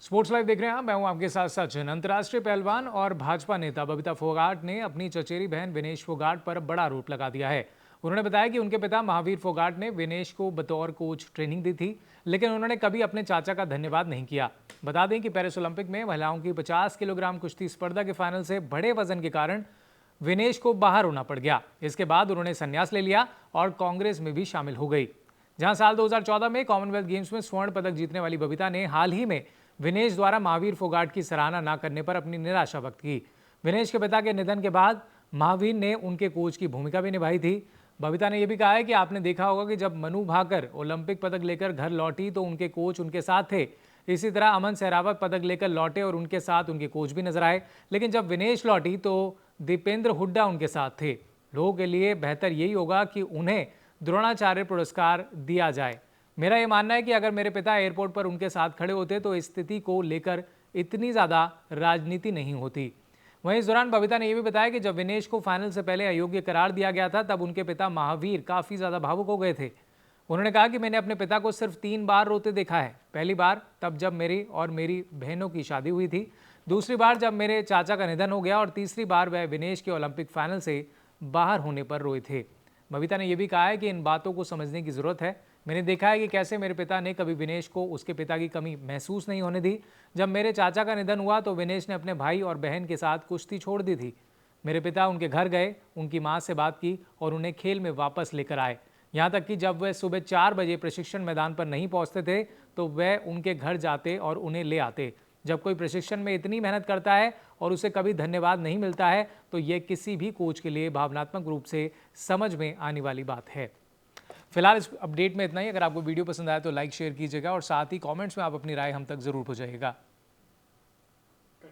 Sports live देख रहे हैं आप। मैं हूं आपके साथ सचिन। अंतर्राष्ट्रीय पहलवान और भाजपा नेता बबीता फोगाट ने अपनी चचेरी बहन विनेश फोगाट पर बड़ा आरोप लगा दिया है। उन्होंने बताया कि उनके पिता महावीर फोगाट ने विनेश को बतौर कोच ट्रेनिंग दी थी, लेकिन उन्होंने कभी अपने चाचा का धन्यवाद नहीं किया। बता दें कि पेरिस ओलंपिक में महिलाओं की 50 किलोग्राम कुश्ती स्पर्धा के फाइनल से बड़े वजन के कारण विनेश को बाहर होना पड़ गया। इसके बाद उन्होंने संन्यास ले लिया और कांग्रेस में भी शामिल हो गई। जहां साल 2014 में कॉमनवेल्थ गेम्स में स्वर्ण पदक जीतने वाली बबीता ने हाल ही में विनेश द्वारा महावीर फोगाट की सराहना न करने पर अपनी निराशा व्यक्त की। विनेश के पिता के निधन के बाद महावीर ने उनके कोच की भूमिका भी निभाई थी। बबीता ने यह भी कहा है कि आपने देखा होगा कि जब मनु भाकर ओलंपिक पदक लेकर घर लौटी तो उनके कोच उनके साथ थे। इसी तरह अमन सहरावत पदक लेकर लौटे और उनके साथ उनके कोच भी नजर आए। लेकिन जब विनेश लौटी तो दीपेंद्र हुड्डा उनके साथ थे। लोगों के लिए बेहतर यही होगा कि उन्हें द्रोणाचार्य पुरस्कार दिया जाए। मेरा ये मानना है कि अगर मेरे पिता एयरपोर्ट पर उनके साथ खड़े होते तो इस स्थिति को लेकर इतनी ज़्यादा राजनीति नहीं होती। वहीं इस दौरान बबीता ने यह भी बताया कि जब विनेश को फाइनल से पहले अयोग्य करार दिया गया था तब उनके पिता महावीर काफ़ी ज़्यादा भावुक हो गए थे। उन्होंने कहा कि मैंने अपने पिता को सिर्फ 3 बार रोते देखा है। पहली बार तब जब मेरी और मेरी बहनों की शादी हुई थी, दूसरी बार जब मेरे चाचा का निधन हो गया और तीसरी बार वह विनेश के ओलंपिक फाइनल से बाहर होने पर रोए थे। बबीता ने यह भी कहा है कि इन बातों को समझने की ज़रूरत है। मैंने देखा है कि कैसे मेरे पिता ने कभी विनेश को उसके पिता की कमी महसूस नहीं होने दी। जब मेरे चाचा का निधन हुआ तो विनेश ने अपने भाई और बहन के साथ कुश्ती छोड़ दी थी। मेरे पिता उनके घर गए, उनकी माँ से बात की और उन्हें खेल में वापस लेकर आए। यहाँ तक कि जब वह सुबह 4 बजे प्रशिक्षण मैदान पर नहीं पहुँचते थे तो वह उनके घर जाते और उन्हें ले आते। जब कोई प्रशिक्षण में इतनी मेहनत करता है और उसे कभी धन्यवाद नहीं मिलता है तो यह किसी भी कोच के लिए भावनात्मक रूप से समझ में आने वाली बात है। फिलहाल इस अपडेट में इतना ही। अगर आपको वीडियो पसंद आया तो लाइक शेयर कीजिएगा और साथ ही कमेंट्स में आप अपनी राय हम तक जरूर पहुंचाइएगा।